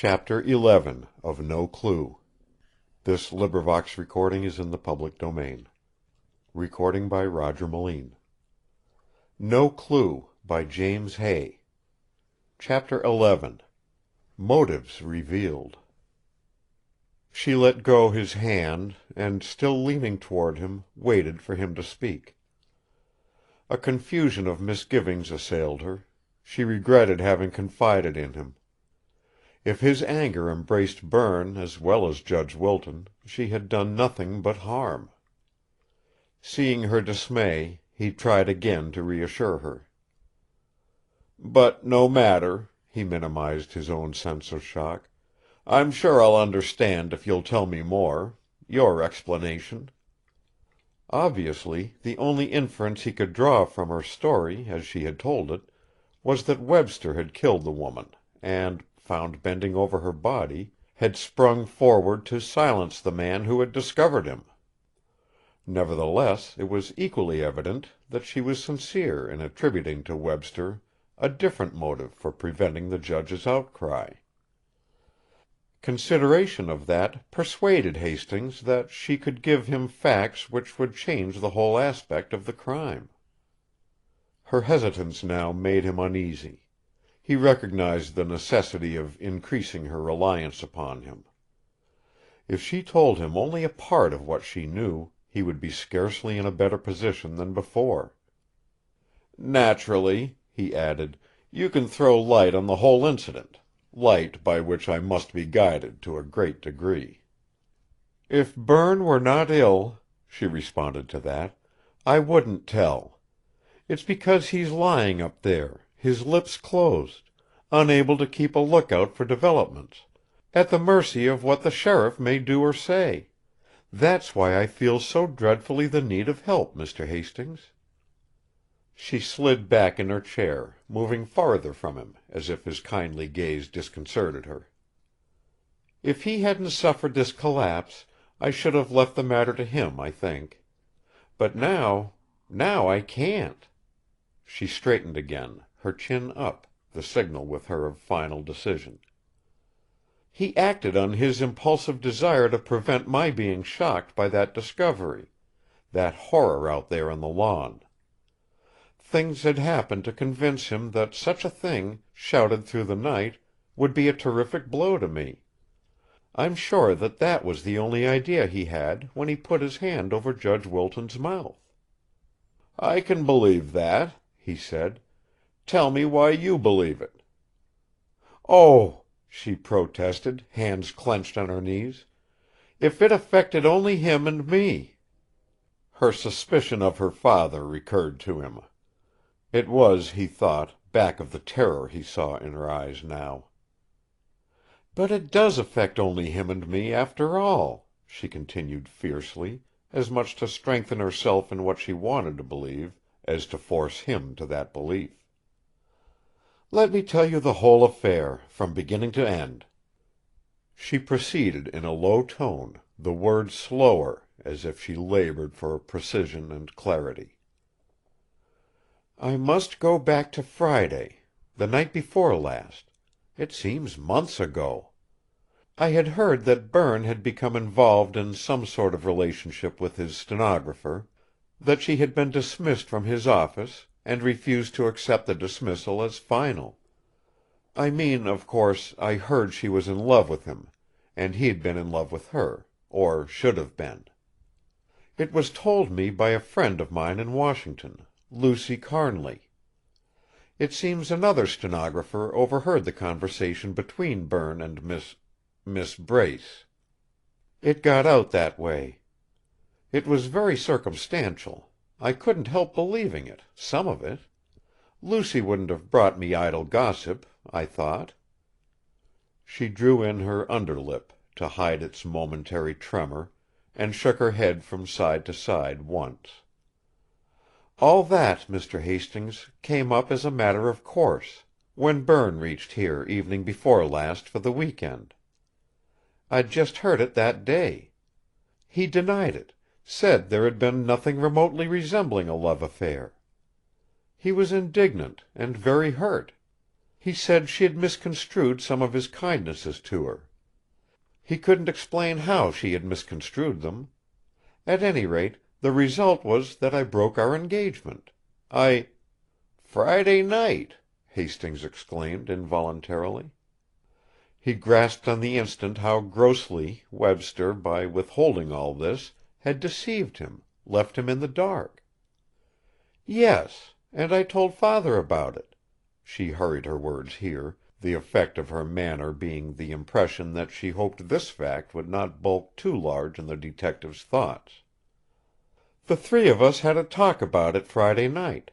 Chapter 11 of No Clue. This LibriVox is in the public domain. Recording by Roger Moline. No Clue by James Hay. Chapter 11. Motives Revealed. She let go his hand, and, still leaning toward him, waited for him to speak. A confusion of misgivings assailed her. She regretted having confided in him. If his anger embraced Berne as well as Judge Wilton, she had done nothing but harm. Seeing her dismay, he tried again to reassure her. "But no matter," he minimized his own sense of shock. "I'm sure I'll understand if you'll tell me more. Your explanation." Obviously, the only inference he could draw from her story, as she had told it, was that Webster had killed the woman, and, found bending over her body, had sprung forward to silence the man who had discovered him. Nevertheless, it was equally evident that she was sincere in attributing to Webster a different motive for preventing the judge's outcry. Consideration of that persuaded Hastings that she could give him facts which would change the whole aspect of the crime. Her hesitance now made him uneasy. He recognized the necessity of increasing her reliance upon him. If she told him only a part of what she knew, he would be scarcely in a better position than before. "Naturally," he added, "you can throw light on the whole incident, light by which I must be guided to a great degree." "If Berne were not ill," she responded to that, "I wouldn't tell. It's because he's lying up there, his lips closed, unable to keep a lookout for developments, at the mercy of what the sheriff may do or say. That's why I feel so dreadfully the need of help, Mr. Hastings." She slid back in her chair, moving farther from him, as if his kindly gaze disconcerted her. "If he hadn't suffered this collapse, I should have left the matter to him, I think. But now I can't." She straightened again, her chin up, the signal with her of final decision. "He acted on his impulsive desire to prevent my being shocked by that discovery, that horror out there on the lawn. Things had happened to convince him that such a thing, shouted through the night, would be a terrific blow to me. I'm sure that was the only idea he had when he put his hand over Judge Wilton's mouth." "I can believe that," he said. "Tell me why you believe it." "Oh," she protested, hands clenched on her knees, "if it affected only him and me!" Her suspicion of her father recurred to him. It was, he thought, back of the terror he saw in her eyes now. "But it does affect only him and me, after all," she continued fiercely, as much to strengthen herself in what she wanted to believe as to force him to that belief. "Let me tell you the whole affair, from beginning to end." She proceeded in a low tone, the words slower, as if she labored for precision and clarity. "I must go back to Friday, the night before last. It seems months ago. I had heard that Berne had become involved in some sort of relationship with his stenographer, that she had been dismissed from his office, and refused to accept the dismissal as final. I mean, of course, I heard she was in love with him, and he'd been in love with her, or should have been. It was told me by a friend of mine in Washington, Lucy Carnley. It seems another stenographer overheard the conversation between Berne and Miss Brace. It got out that way. It was very circumstantial. I couldn't help believing it, some of it. Lucy wouldn't have brought me idle gossip, I thought." She drew in her underlip, to hide its momentary tremor, and shook her head from side to side once. "All that, Mr. Hastings, came up as a matter of course, when Berne reached here evening before last for the week end. I'd just heard it that day. He denied it, said there had been nothing remotely resembling a love affair. He was indignant, and very hurt. He said she had misconstrued some of his kindnesses to her. He couldn't explain how she had misconstrued them. At any rate, the result was that I broke our engagement. I—" "Friday night!" Hastings exclaimed involuntarily. He grasped on the instant how grossly Webster, by withholding all this, had deceived him, left him in the dark. "Yes. And I told Father about it." She hurried her words here, the effect of her manner being the impression that she hoped this fact would not bulk too large in the detective's thoughts. "The three of us had a talk about it Friday night.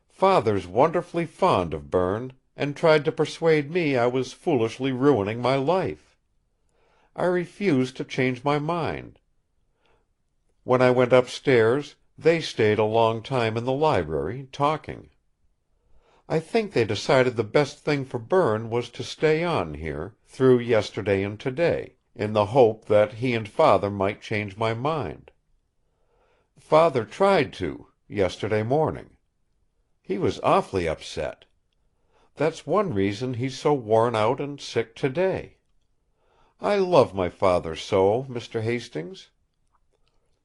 Father's wonderfully fond of Berne, and tried to persuade me I was foolishly ruining my life. I refused to change my mind. When I went upstairs, they stayed a long time in the library, talking. I think they decided the best thing for Berne was to stay on here, through yesterday and today, in the hope that he and Father might change my mind. Father tried to, yesterday morning. He was awfully upset. That's one reason he's so worn out and sick today. I love my father so, Mr. Hastings."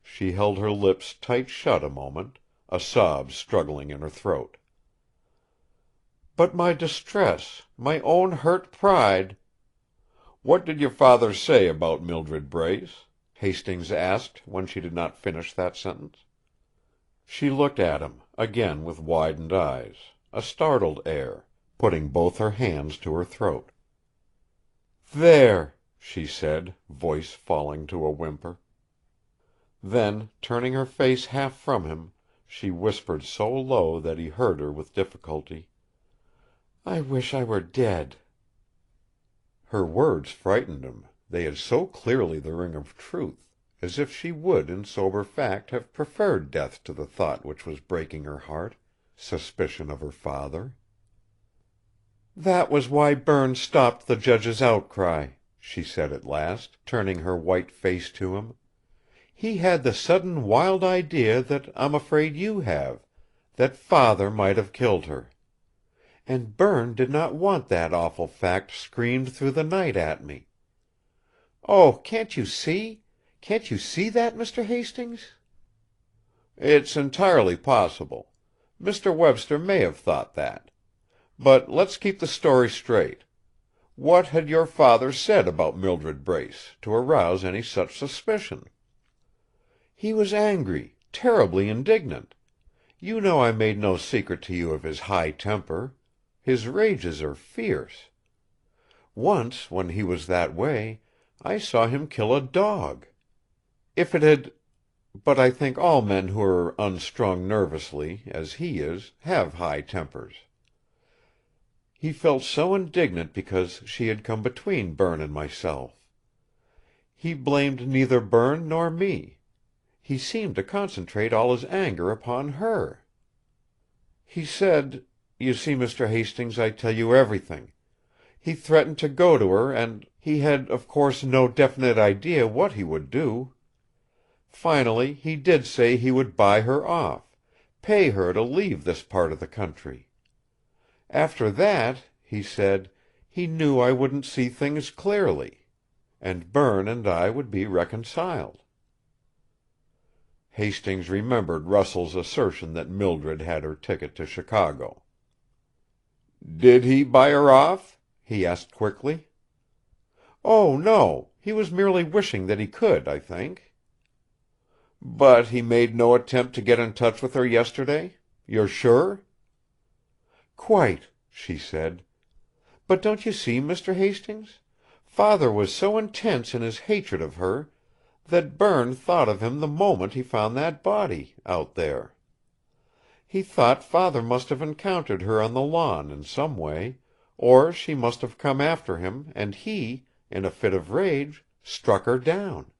She held her lips tight shut a moment, a sob struggling in her throat. "But my distress, my own hurt pride—" "What did your father say about Mildred Brace?" Hastings asked, when she did not finish that sentence. She looked at him, again with widened eyes, a startled air, putting both her hands to her throat. "There!" she said, voice falling to a whimper. Then, turning her face half from him, she whispered so low that he heard her with difficulty: "I wish I were dead." Her words frightened him, they had so clearly the ring of truth, as if she would in sober fact have preferred death to the thought which was breaking her heart, suspicion of her father. "That was why Berne stopped the judge's outcry," she said at last, turning her white face to him. "He had the sudden wild idea that I'm afraid you have, that Father might have killed her. And Berne did not want that awful fact screamed through the night at me. Oh, can't you see? Can't you see that, Mr. Hastings?" "It's entirely possible. Mr. Webster may have thought that. But let's keep the story straight. What had your father said about Mildred Brace, to arouse any such suspicion?" "He was angry, terribly indignant. You know I made no secret to you of his high temper. His rages are fierce. Once, when he was that way, I saw him kill a dog. If it had—but I think all men who are unstrung nervously, as he is, have high tempers. He felt so indignant because she had come between Berne and myself. He blamed neither Berne nor me. He seemed to concentrate all his anger upon her. He said—you see, Mr. Hastings, I tell you everything. He threatened to go to her and—he had, of course, no definite idea what he would do. Finally, he did say he would buy her off, pay her to leave this part of the country. After that, he said, he knew I wouldn't see things clearly. And Berne and I would be reconciled." Hastings remembered Russell's assertion that Mildred had her ticket to Chicago. "Did he buy her off?" he asked quickly. "Oh, no. He was merely wishing that he could, I think." "But he made no attempt to get in touch with her yesterday? You're sure?" "Quite," she said. "But don't you see, Mr. Hastings? Father was so intense in his hatred of her that Berne thought of him the moment he found that body out there. He thought Father must have encountered her on the lawn in some way, or she must have come after him and he, in a fit of rage, struck her down."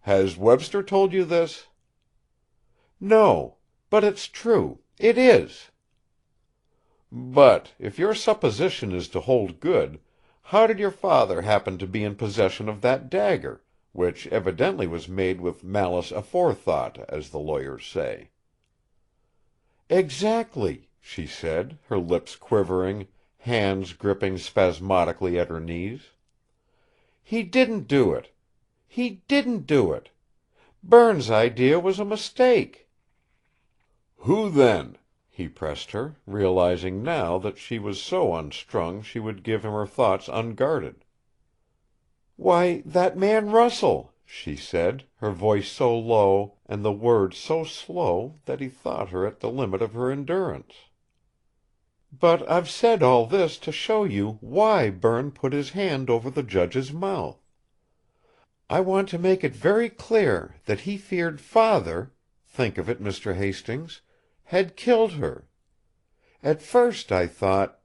"Has Webster told you this?" "No. But it's true. It is." "But, if your supposition is to hold good, how did your father happen to be in possession of that dagger, which evidently was made with malice aforethought, as the lawyers say?" "Exactly," she said, her lips quivering, hands gripping spasmodically at her knees. "He didn't do it. He didn't do it. Berne's idea was a mistake." "Who then?" he pressed her, realizing now that she was so unstrung she would give him her thoughts unguarded. "Why, that man Russell," she said, her voice so low and the words so slow that he thought her at the limit of her endurance. "But I've said all this to show you why Berne put his hand over the judge's mouth. I want to make it very clear that he feared Father—think of it, Mr. Hastings—had killed her. At first I thought—"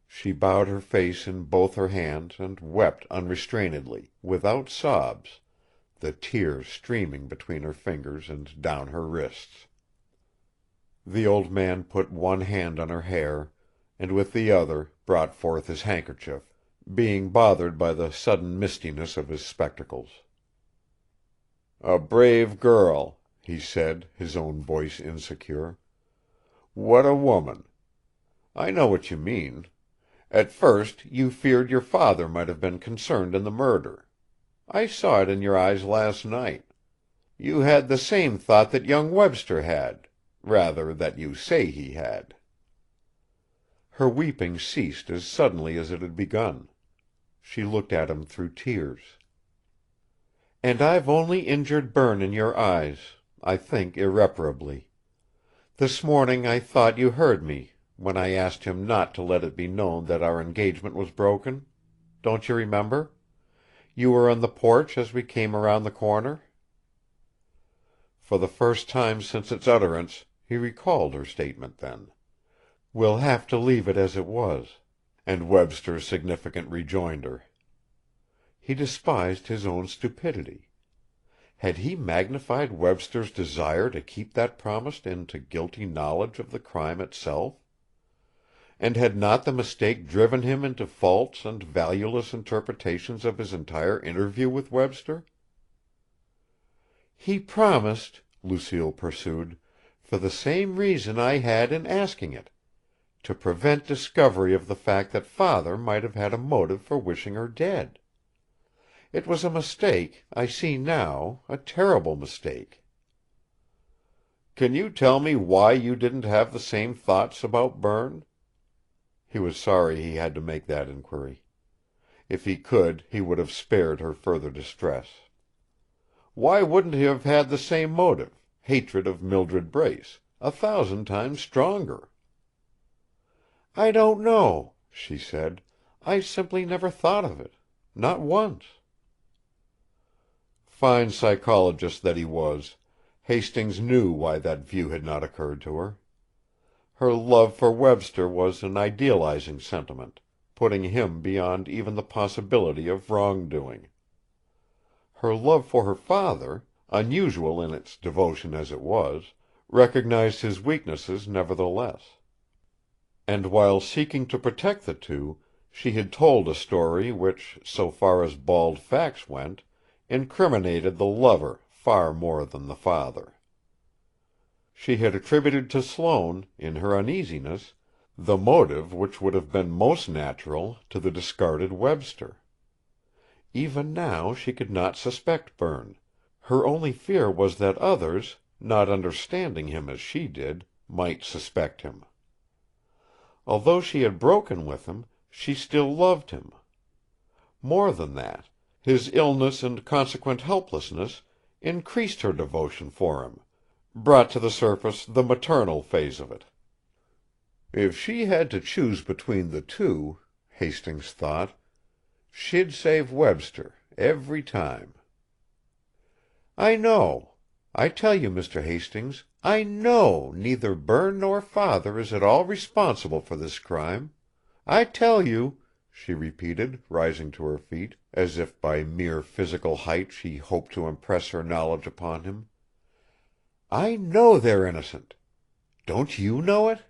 She bowed her face in both her hands and wept unrestrainedly, without sobs, the tears streaming between her fingers and down her wrists. The old man put one hand on her hair, and with the other brought forth his handkerchief, being bothered by the sudden mistiness of his spectacles. "A brave girl," he said, his own voice insecure. "What a woman! I know what you mean. At first you feared your father might have been concerned in the murder. I saw it in your eyes last night. You had the same thought that young Webster had. Rather, that you say he had." Her weeping ceased as suddenly as it had begun. She looked at him through tears. "And I've only injured Berne in your eyes, I think irreparably. This morning I thought you heard me when I asked him not to let it be known that our engagement was broken. Don't you remember? You were on the porch as we came around the corner." For the first time since its utterance, he recalled her statement then. "We'll have to leave it as it was," and Webster's significant rejoinder. He despised his own stupidity. Had he magnified Webster's desire to keep that promise into guilty knowledge of the crime itself? And had not the mistake driven him into false and valueless interpretations of his entire interview with Webster? "He promised," Lucille pursued, "for the same reason I had in asking it, to prevent discovery of the fact that Father might have had a motive for wishing her dead. It was a mistake, I see now, a terrible mistake." "Can you tell me why you didn't have the same thoughts about Berne?" He was sorry he had to make that inquiry. If he could, he would have spared her further distress. Why wouldn't he have had the same motive, hatred of Mildred Brace, 1,000 times stronger? "I don't know," she said. "I simply never thought of it. Not once." Fine psychologist that he was, Hastings knew why that view had not occurred to her. Her love for Webster was an idealizing sentiment, putting him beyond even the possibility of wrongdoing. Her love for her father, unusual in its devotion as it was, recognized his weaknesses nevertheless. And while seeking to protect the two, she had told a story which, so far as bald facts went, incriminated the lover far more than the father. She had attributed to Sloane, in her uneasiness, the motive which would have been most natural to the discarded Webster. Even now she could not suspect Berne. Her only fear was that others, not understanding him as she did, might suspect him. Although she had broken with him, she still loved him. More than that, his illness and consequent helplessness increased her devotion for him, brought to the surface the maternal phase of it. If she had to choose between the two, Hastings thought, she'd save Webster every time. "I know. I tell you, Mr. Hastings, I know neither Berne nor Father is at all responsible for this crime. I tell you," she repeated, rising to her feet, as if by mere physical height she hoped to impress her knowledge upon him. "I know they're innocent. Don't you know it?"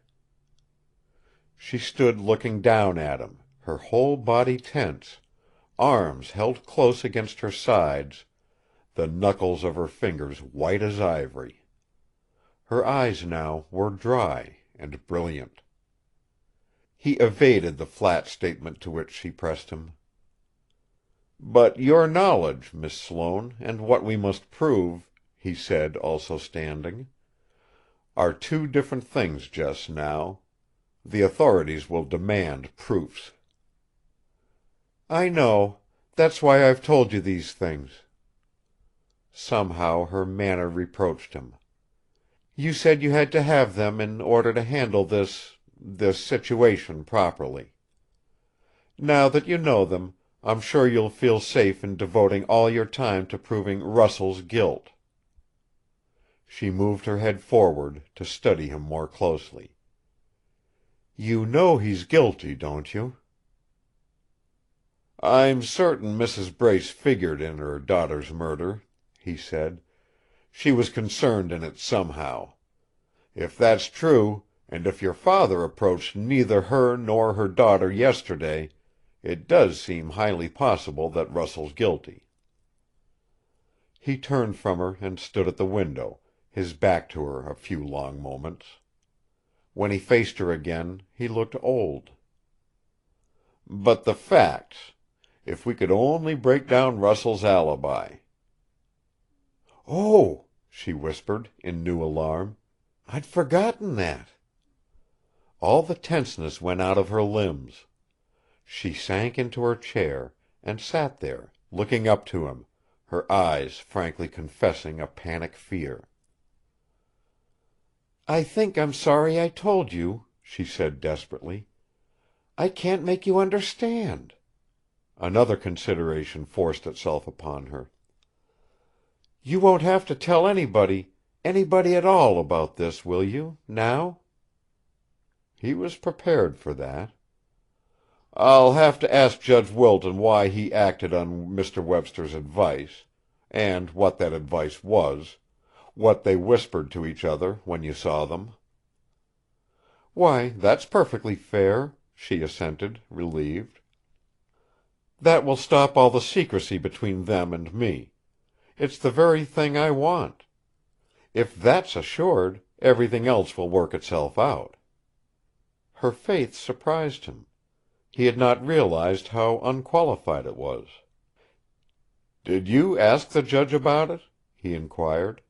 She stood looking down at him, her whole body tense, arms held close against her sides, the knuckles of her fingers white as ivory. Her eyes now were dry, and brilliant. He evaded the flat statement to which she pressed him. "But your knowledge, Miss Sloane, and what we must prove," he said, also standing, "are two different things just now. The authorities will demand proofs." "I know. That's why I've told you these things." Somehow her manner reproached him. "You said you had to have them in order to handle this situation properly. Now that you know them, I'm sure you'll feel safe in devoting all your time to proving Russell's guilt." She moved her head forward, to study him more closely. "You know he's guilty, don't you?" "I'm certain Mrs. Brace figured in her daughter's murder," he said. "She was concerned in it somehow. If that's true, and if your father approached neither her nor her daughter yesterday, it does seem highly possible that Russell's guilty." He turned from her and stood at the window, his back to her a few long moments. When he faced her again, he looked old. "But the facts. If we could only break down Russell's alibi." "Oh," she whispered, in new alarm. "I'd forgotten that." All the tenseness went out of her limbs. She sank into her chair, and sat there, looking up to him, her eyes frankly confessing a panic fear. "I think I'm sorry I told you," she said desperately. "I can't make you understand." Another consideration forced itself upon her. "You won't have to tell anybody at all about this, will you, now?" He was prepared for that. "I'll have to ask Judge Wilton why he acted on Mr. Webster's advice, and what that advice was, what they whispered to each other when you saw them." "Why, that's perfectly fair," she assented, relieved. "That will stop all the secrecy between them and me. It's the very thing I want. If that's assured, everything else will work itself out." Her faith surprised him. He had not realized how unqualified it was. "Did you ask the judge about it?" he inquired.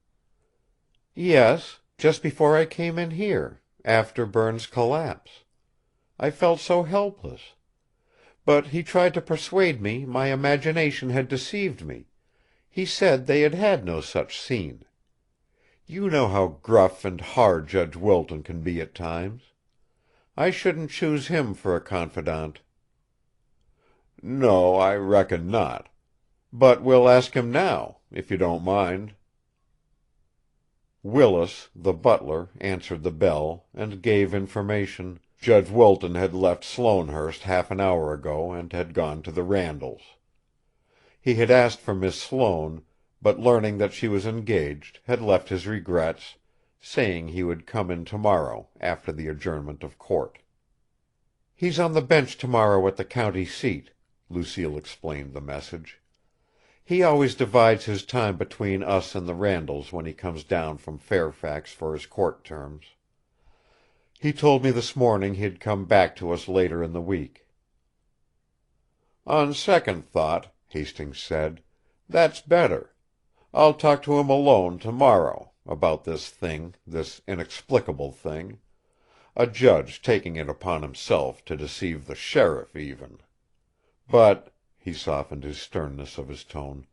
"Yes, just before I came in here, after Berne's collapse. I felt so helpless. But he tried to persuade me my imagination had deceived me. He said they had had no such scene. You know how gruff and hard Judge Wilton can be at times. I shouldn't choose him for a confidant." "No, I reckon not. But we'll ask him now, if you don't mind." Willis, the butler, answered the bell, and gave information. Judge Wilton had left Sloanehurst half an hour ago and had gone to the Randalls. He had asked for Miss Sloane, but learning that she was engaged, had left his regrets, saying he would come in tomorrow, after the adjournment of court. "He's on the bench tomorrow at the county seat," Lucille explained the message. "He always divides his time between us and the Randalls when he comes down from Fairfax for his court terms. He told me this morning he'd come back to us later in the week." "On second thought," Hastings said, "that's better. I'll talk to him alone tomorrow, about this thing, this inexplicable thing. A judge taking it upon himself to deceive the sheriff, even. But," he softened his sternness of his tone,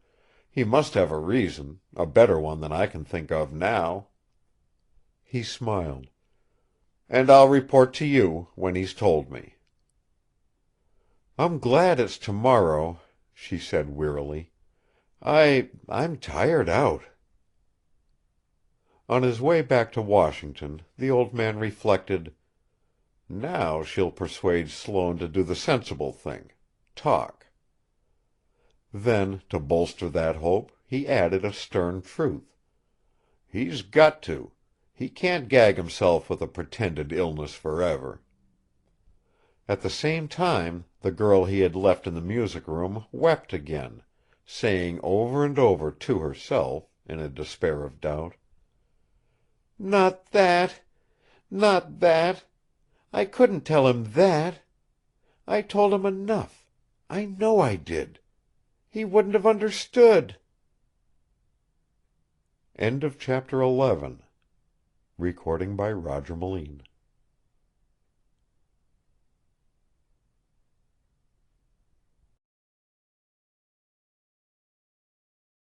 "he must have a reason, a better one than I can think of now." He smiled. "And I'll report to you when he's told me." "I'm glad it's tomorrow," she said wearily. I'm tired out." On his way back to Washington, the old man reflected: "Now she'll persuade Sloane to do the sensible thing, talk." Then, to bolster that hope, he added a stern truth. "He's got to. He can't gag himself with a pretended illness forever." At the same time, the girl he had left in the music room wept again, saying over and over to herself, in a despair of doubt: "Not that! Not that. I couldn't tell him that. I told him enough. I know I did. He wouldn't have understood." Chapter 12.